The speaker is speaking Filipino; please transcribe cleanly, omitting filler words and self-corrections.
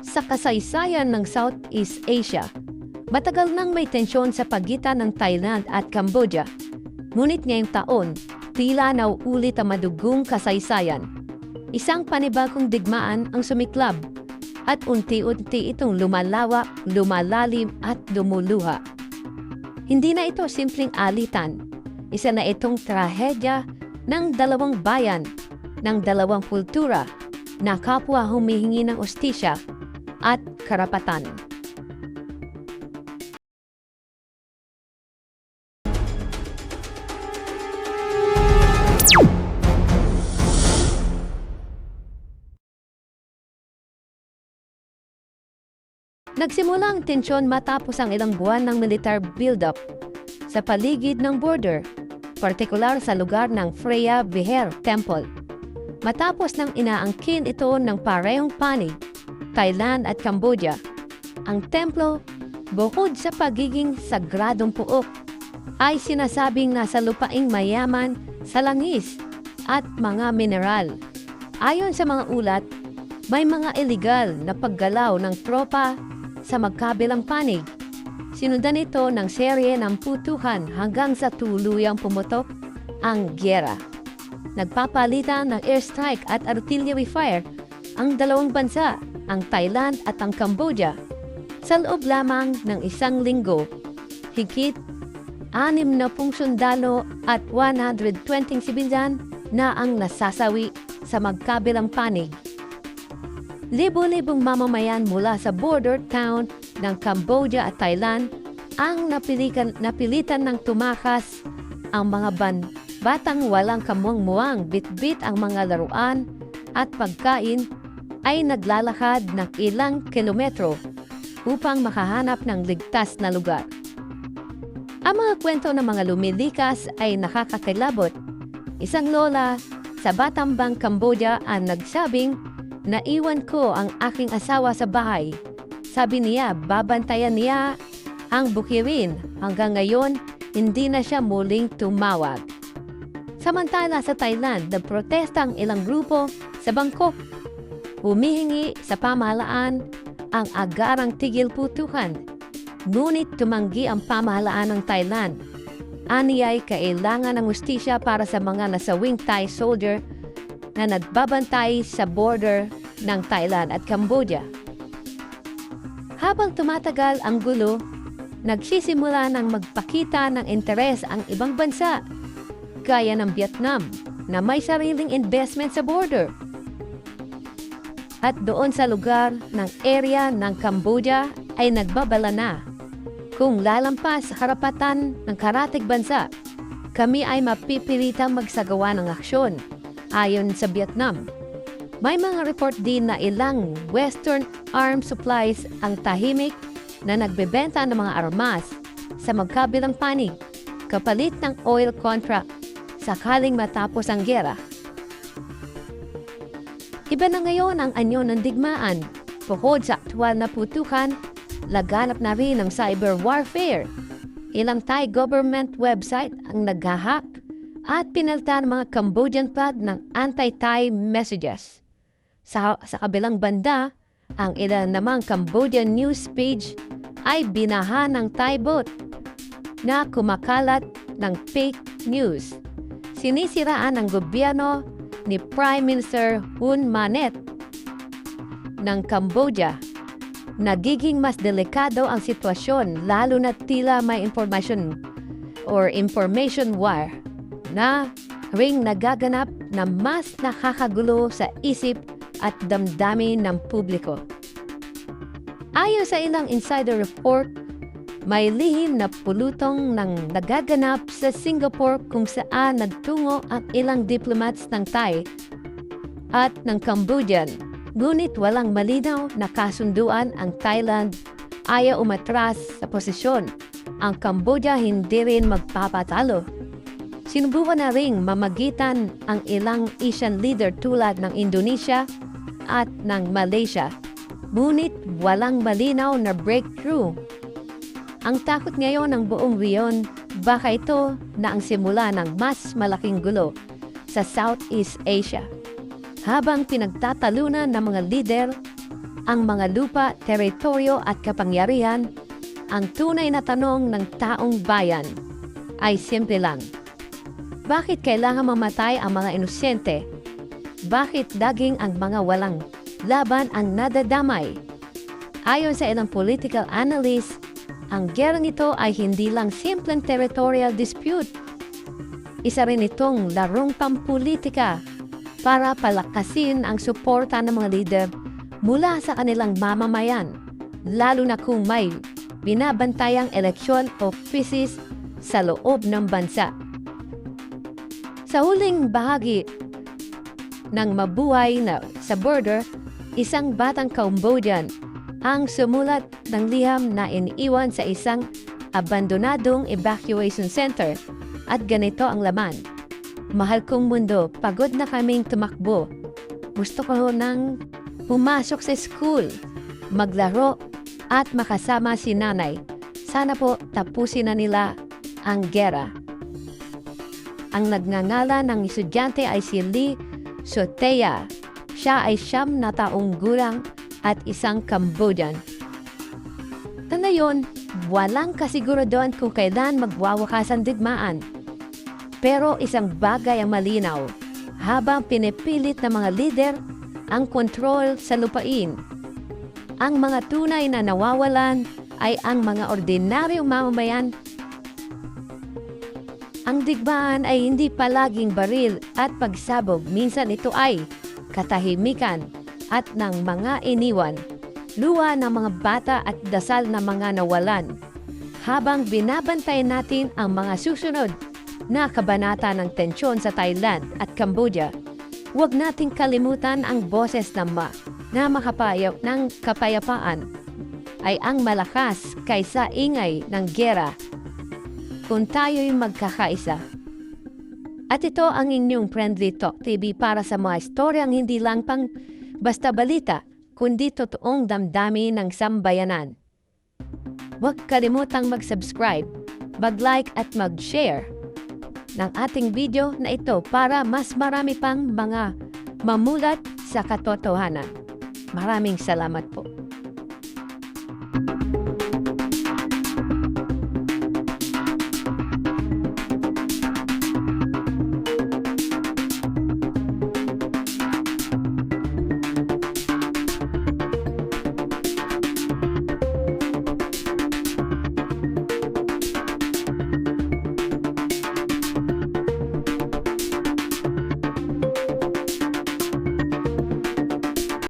Sa kasaysayan ng Southeast Asia, matagal nang may tensyon sa pagitan ng Thailand at Cambodia. Ngunit ngayong taon, tila nauulit ang madugong kasaysayan. Isang panibagong digmaan ang sumiklab at unti-unti itong lumalawak, lumalalim at lumuluha. Hindi na ito simpleng alitan. Isa na itong trahedya ng dalawang bayan, ng dalawang kultura na kapwa humihingi ng ustisya at karapatan. Nagsimula ang tensyon matapos ang ilang buwan ng militar build-up sa paligid ng border, partikular sa lugar ng Freya Vihear Temple. Matapos nang inaangkin ito ng parehong panig, Thailand at Cambodia, ang templo, bukod sa pagiging sagradong puok, ay sinasabing nasa lupaing mayaman sa langis at mga mineral. Ayon sa mga ulat, may mga illegal na paggalaw ng tropa sa magkabilang panig. Sinundan ito ng serye ng putukan hanggang sa tuluyang pumutok ang gyera. Nagpapalitan ng airstrike at artillery fire ang dalawang bansa, ang Thailand at ang Cambodia. Sa loob lamang ng isang linggo, higit 60 sundalo at 120 sibilyan na ang nasasawi sa magkabilang panig. Libo-libong mamamayan mula sa border town ng Cambodia at Thailand ang napilitan ng tumakas. Ang mga batang walang kamuang-muang bitbit ang mga laruan at pagkain ay naglalakad ng ilang kilometro upang makahanap ng ligtas na lugar. Ang mga kwento ng mga lumilikas ay nakakakilabot. Isang lola sa Battambang, Cambodia ang nagsabing, "Naiwan ko ang aking asawa sa bahay. Sabi niya, babantayan niya ang bukirin. Hanggang ngayon, hindi na siya muling tumawag." Samantala sa Thailand, nagprotesta ang ilang grupo sa Bangkok. Humihingi sa pamahalaan ang agarang tigil putukan. Ngunit tumanggi ang pamahalaan ng Thailand. Aniyay kailangan ng hustisya para sa mga nasawing Thai soldier na nagbabantay sa border ng Thailand at Cambodia. Habang tumatagal ang gulo, nagsisimula ng magpakita ng interes ang ibang bansa, gaya ng Vietnam na may sariling investment sa border. At doon sa lugar ng area ng Cambodia ay nagbabala na, kung lalampas sa karapatan ng karatig bansa, kami ay mapipilitang magsagawa ng aksyon. Ayon sa Vietnam, may mga report din na ilang Western armed supplies ang tahimik na nagbebenta ng mga armas sa magkabilang panig kapalit ng oil contract sakaling matapos ang giyera. Iba na ngayon ang anyo ng digmaan. Bukod sa aktual na putukan, laganap na rin ang cyber warfare. Ilang Thai government website ang nag-hack at pinalitan mga Cambodian flag ng anti-Thai messages. Sa kabilang banda, ang ilan namang Cambodian news page ay binaha ng Thai bot na kumakalat ng fake news. Sinisiraan ng gobyerno ni Prime Minister Hun Manet ng Cambodia. Nagiging mas delikado ang sitwasyon lalo na tila may information war na ring nagaganap na mas nakakagulo sa isip at damdamin ng publiko. Ayon sa ilang insider report, may lihim na pulutong ng nagaganap sa Singapore kung saan nagtungo ang ilang diplomats ng Thai at ng Cambodian. Ngunit walang malinaw na kasunduan. Ang Thailand ayaw umatras sa posisyon. Ang Cambodia hindi rin magpapatalo. Sinubukan na ring mamagitan ang ilang Asian leader tulad ng Indonesia at ng Malaysia. Ngunit walang malinaw na breakthrough. Ang takot ngayon ng buong riyon, baka ito na ang simula ng mas malaking gulo sa Southeast Asia. Habang pinagtatalunan ng mga lider ang mga lupa, teritoryo at kapangyarihan, ang tunay na tanong ng taong bayan ay simple lang. Bakit kailangan mamatay ang mga inosente? Bakit daging ang mga walang laban ang nadadamay? Ayon sa ilang political analysts, ang gerang ito ay hindi lang simpleng territorial dispute. Isa rin itong larong pampolitika para palakasin ang suporta ng mga leader mula sa kanilang mamamayan, lalo na kung may binabantayang eleksyon o krisis sa loob ng bansa. Sa huling bahagi ng Mabuhay na sa Border, isang batang Cambodian ang sumulat ng liham na iniwan sa isang abandonadong evacuation center at ganito ang laman. Mahal kong mundo, pagod na kaming tumakbo. Gusto ko nang pumasok sa school, maglaro at makasama si nanay. Sana po tapusin na nila ang gera. Ang nagngangalan ng estudyante ay si Lee Sotea. Siya ay 9 na taong gulang at isang Cambodian. Ngayon, walang kasiguraduhan kung kailan magwawakas ang digmaan. Pero isang bagay ang malinaw, habang pinipilit ng mga lider ang kontrol sa lupain, ang mga tunay na nawawalan ay ang mga ordinaryong mamamayan. Ang digmaan ay hindi palaging baril at pagsabog. Minsan ito ay katahimikan at ng mga iniwan, luha ng mga bata at dasal na mga nawalan. Habang binabantayan natin ang mga susunod na kabanata ng tensyon sa Thailand at Cambodia, huwag nating kalimutan ang boses ng ng kapayapaan ay ang malakas kaysa ingay ng gera kung tayo'y magkakaisa. At ito ang inyong Friendly Talk TV para sa mga istoryang hindi lang pang basta balita, kundi totoong damdamin ng sambayanan. Huwag kalimutang mag-subscribe, mag-like at mag-share ng ating video na ito para mas marami pang mga mamulat sa katotohanan. Maraming salamat po.